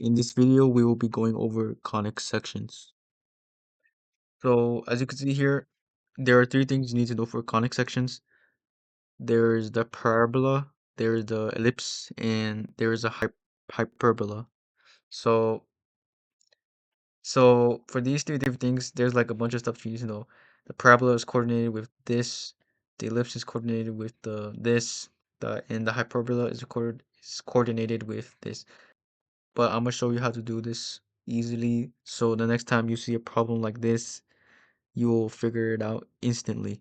In this video, we will be going over conic sections. So as you can see here, there are three things you need to know for conic sections. There's the parabola, there's the ellipse, and there's a hyperbola. So so for these three different things, there's like a bunch of stuff you need to know. The parabola is coordinated with this, the ellipse is coordinated with the this, and the hyperbola is coordinated with this. But I'm gonna show you how to do this easily. So the next time you see a problem like this, you will figure it out instantly.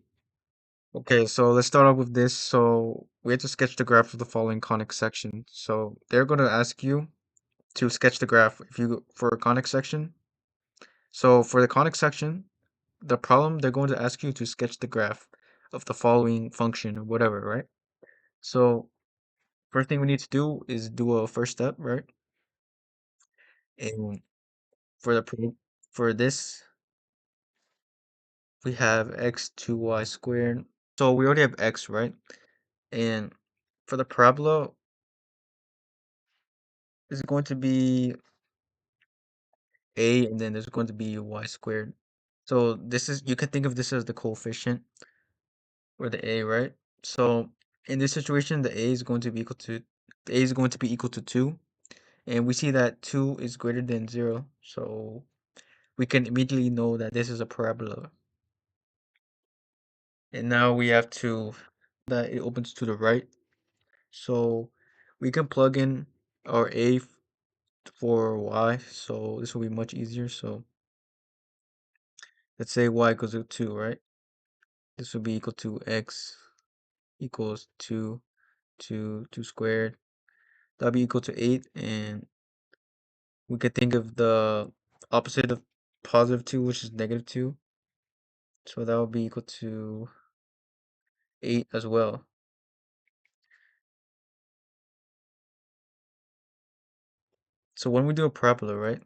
Okay, so let's start off with this. So we have to sketch the graph of the following conic section. So they're going to ask you to sketch the graph if you for a conic section. So for the conic section, the problem they're going to ask you to sketch the graph of the following function or whatever, right? So first thing we need to do is do a first step, right? And for for this, we have x 2y squared. So we already have x, right? And for the parabola, it's going to be a, and then there's going to be y squared. So this is, you can think of this as the coefficient or the a, right? So in this situation, the a is going to be equal to the a is going to be equal to 2, and we see that 2 is greater than 0. So we can immediately know that this is a parabola. And now we have to that it opens to the right. So we can plug in our for y, so this will be much easier. So let's say y equals to 2, right? This will be equal to x equals 2 squared. That'll be equal to 8, and we could think of the opposite of positive 2, which is negative 2. So that will be equal to 8 as well. So when we do a parabola, right,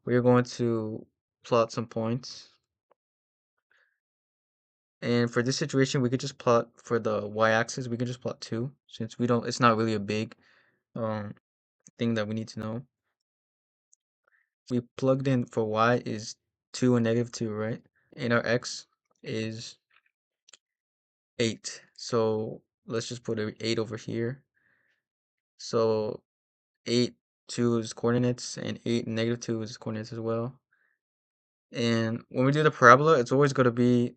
we're going to plot some points. And for this situation, we could just plot for the y-axis, we can just plot 2, since we don't, it's not really a big um thing that we need to know. We plugged in for y is 2 and negative 2, right? And our x is 8. So let's just put a 8 over here. So 8, 2 is coordinates, and 8 and negative 2 is coordinates as well. And when we do the parabola, it's always going to be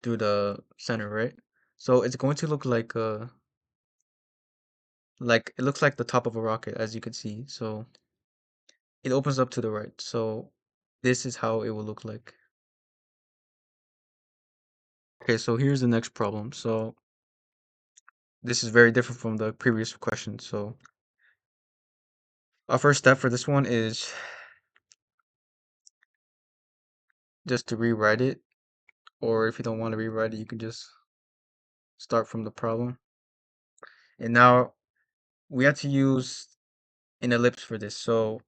through the center, right? So it's going to look like it looks like the top of a rocket, as you can see. So it opens up to the right. So this is how it will look like. Okay, so here's the next problem. So this is very different from the previous question. So our first step for this one is just to rewrite it, or if you don't want to rewrite it, you can just start from the problem. And now we have to use an ellipse for this. So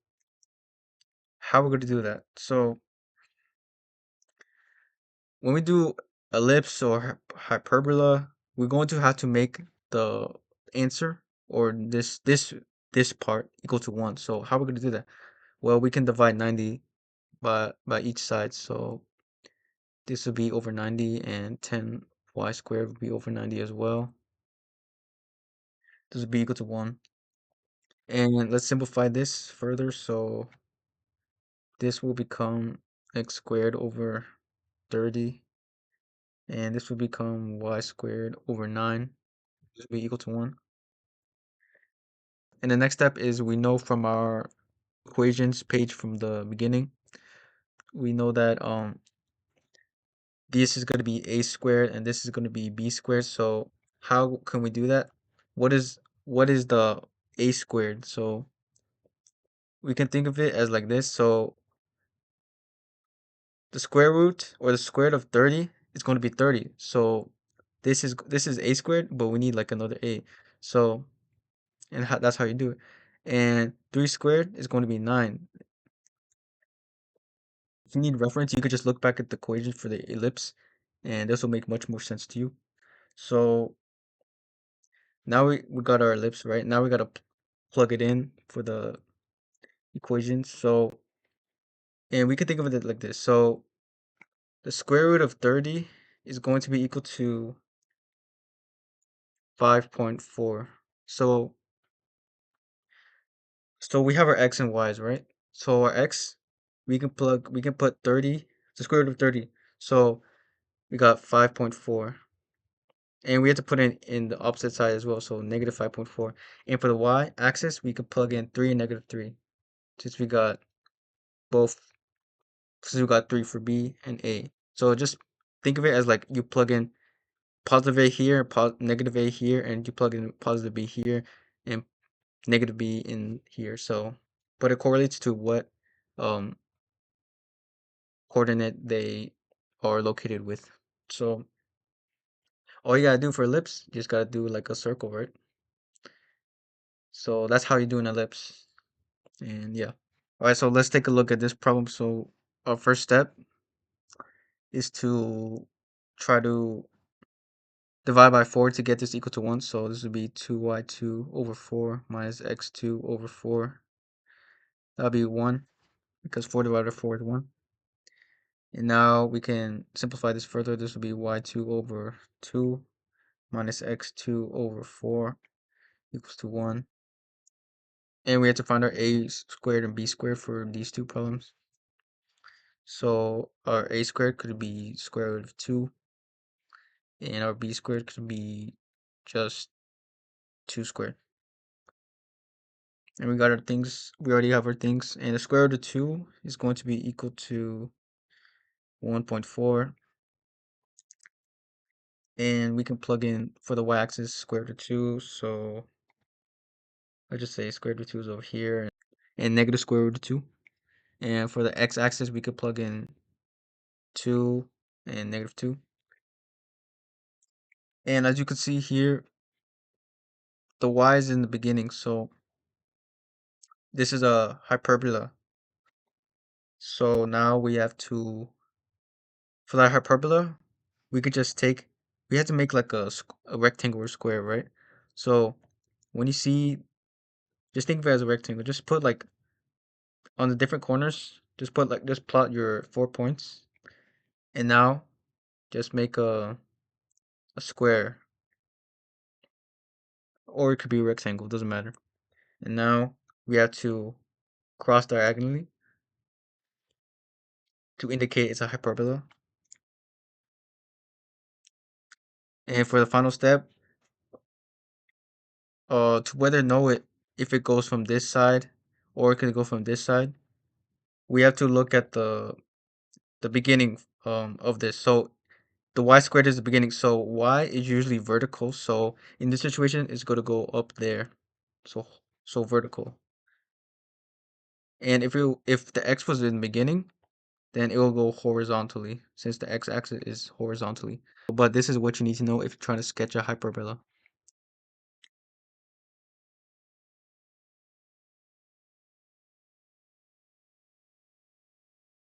how we're going to do that? So when we do ellipse or hyperbola, we're going to have to make the answer or this part equal to 1. So how are we going to do that? Well, we can divide 90 by each side. So this would be over 90, and 10y squared would be over 90 as well. This would be equal to 1. And let's simplify this further. So this will become x squared over 30, and this will become y squared over 9. This will be equal to 1. And the next step is, we know from our equations page from the beginning, we know that this is going to be a squared and this is going to be b squared. So how can we do that? What is the a squared? So we can think of it as like this. So the square root or the square root of 30 is going to be 30. So this is a squared, but we need like another a. So that's how you do it. And 3 squared is going to be 9. If you need reference, you could just look back at the equation for the ellipse, and this will make much more sense to you. So now we got our ellipse, right? Now we gotta plug it in for the equation. So, and we can think of it like this. So the square root of 30 is going to be equal to 5.4. So we have our x and y's, right? So our x, we can put 30, the square root of 30. So we got 5.4. And we have to put it in the opposite side as well, so negative 5.4. And for the y-axis, we could plug in 3 and negative 3, since we got both, since we got 3 for b and a. So just think of it as like you plug in positive a here, negative a here, and you plug in positive b here, and negative b in here. So, but it correlates to what um, coordinate they are located with. So all you gotta do for ellipse, you just gotta do like a circle, right? So that's how you do an ellipse. And yeah. All right, so let's take a look at this problem. So our first step is to try to divide by 4 to get this equal to 1. So this would be 2y2 over 4 minus x2 over 4. That'll be 1 because 4 divided by 4 is 1. And now we can simplify this further. This would be y2 over 2 minus x2 over 4 equals to 1. And we have to find our a squared and b squared for these two problems. So our a squared could be square root of 2, and our b squared could be just 2 squared. And we got our things, we already have our things, and the square root of 2 is going to be equal to 1.4. And we can plug in for the y-axis square root of 2, so I just say square root of 2 is over here, and negative square root of 2. And for the x-axis, we could plug in 2 and negative 2. And as you can see here, the y is in the beginning, so this is a hyperbola. So now we have to, for that hyperbola, we could just take, we have to make like a rectangle or square, right? So when you see, just think of it as a rectangle. Just put like on the different corners, just put like, just plot your 4 points. And now just make a square, or it could be a rectangle, doesn't matter. And now we have to cross diagonally to indicate it's a hyperbola. And for the final step, to whether know it if it goes from this side or it could go from this side, we have to look at the beginning of this. So the y squared is the beginning, so y is usually vertical. So in this situation, it's going to go up there, so vertical. And if the x was in the beginning, then it will go horizontally since the x-axis is horizontally. But this is what you need to know if you're trying to sketch a hyperbola.